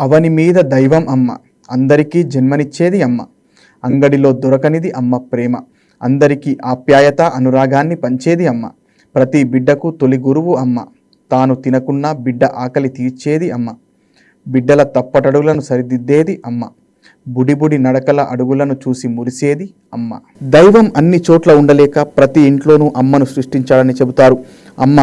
అవని మీద దైవం అమ్మ, అందరికీ జన్మనిచ్చేది అమ్మ. అంగడిలో దొరకనిది అమ్మ ప్రేమ, అందరికీ ఆప్యాయత అనురాగాన్ని పంచేది అమ్మ. ప్రతి బిడ్డకు తొలి గురువు అమ్మ, తాను తినకున్నా బిడ్డ ఆకలి తీర్చేది అమ్మ. బిడ్డల తప్పటడుగులను సరిదిద్దేది అమ్మ, బుడిబుడి నడకల అడుగులను చూసి మురిసేది అమ్మ. దైవం అన్ని చోట్ల ఉండలేక ప్రతి ఇంట్లోనూ అమ్మను సృష్టించాడని చెబుతారు. అమ్మ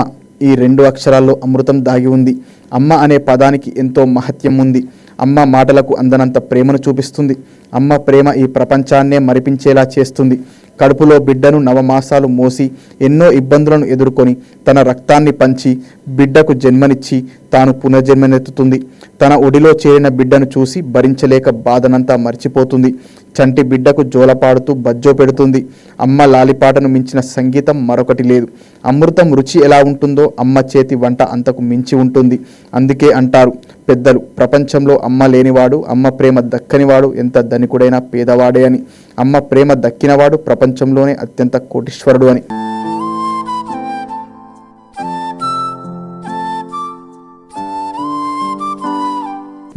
ఈ 2 అక్షరాల్లో అమృతం దాగి ఉంది. అమ్మ అనే పదానికి ఎంతో మహత్యం ఉంది. అమ్మ మాటలకు అందనంత ప్రేమను చూపిస్తుంది. అమ్మ ప్రేమ ఈ ప్రపంచాన్నే మరిపించేలా చేస్తుంది. కడుపులో బిడ్డను 9 మాసాలు మోసి ఎన్నో ఇబ్బందులను ఎదుర్కొని తన రక్తాన్ని పంచి బిడ్డకు జన్మనిచ్చి తాను పునర్జన్మనెత్తుతుంది. తన ఒడిలో చేరిన బిడ్డను చూసి భరించలేక బాధనంతా మర్చిపోతుంది. చంటి బిడ్డకు జోలపాడుతూ బజ్జో పెడుతుంది. అమ్మ లాలిపాటను మించిన సంగీతం మరొకటి లేదు. అమృతం రుచి ఎలా ఉంటుందో అమ్మ చేతి వంట అంతకు మించి ఉంటుంది. అందుకే అంటారు పెద్దలు, ప్రపంచంలో అమ్మ లేనివాడు, అమ్మ ప్రేమ దక్కనివాడు ఎంత ధనికుడైనా పేదవాడే అని. అమ్మ ప్రేమ దక్కినవాడు ప్రపంచంలోనే అత్యంత కోటీశ్వరుడు అని.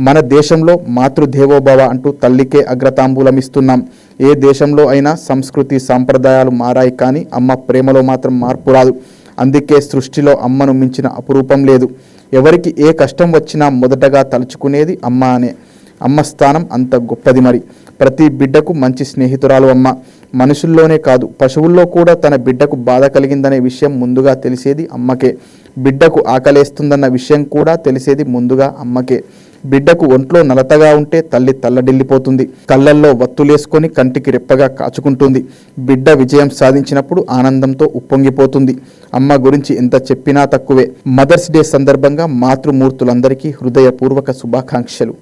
మన దేశంలో మాతృదేవోభవ అంటూ తల్లికే అగ్రతాంబూలమిస్తున్నాం. ఏ దేశంలో అయినా సంస్కృతి సాంప్రదాయాలు మారాయి, కానీ అమ్మ ప్రేమలో మాత్రం మార్పు రాదు. అందుకే సృష్టిలో అమ్మను మించిన అపురూపం లేదు. ఎవరికి ఏ కష్టం వచ్చినా మొదటగా తలుచుకునేది అమ్మ అనే. అమ్మ స్థానం అంత గొప్పది. మరి ప్రతి బిడ్డకు మంచి స్నేహితురాలు అమ్మ. మనుషుల్లోనే కాదు, పశువుల్లో కూడా తన బిడ్డకు బాధ కలిగిందనే విషయం ముందుగా తెలిసేది అమ్మకే. బిడ్డకు ఆకలేస్తుందన్న విషయం కూడా తెలిసేది ముందుగా అమ్మకే. బిడ్డకు ఒంట్లో నలతగా ఉంటే తల్లి తల్లడిల్లిపోతుంది. కళ్ళల్లో వత్తులేసుకొని కంటికి రెప్పగా కాచుకుంటుంది. బిడ్డ విజయం సాధించినప్పుడు ఆనందంతో ఉప్పొంగిపోతుంది. అమ్మ గురించి ఎంత చెప్పినా తక్కువే. మదర్స్ డే సందర్భంగా మాతృమూర్తులందరికీ హృదయపూర్వక శుభాకాంక్షలు.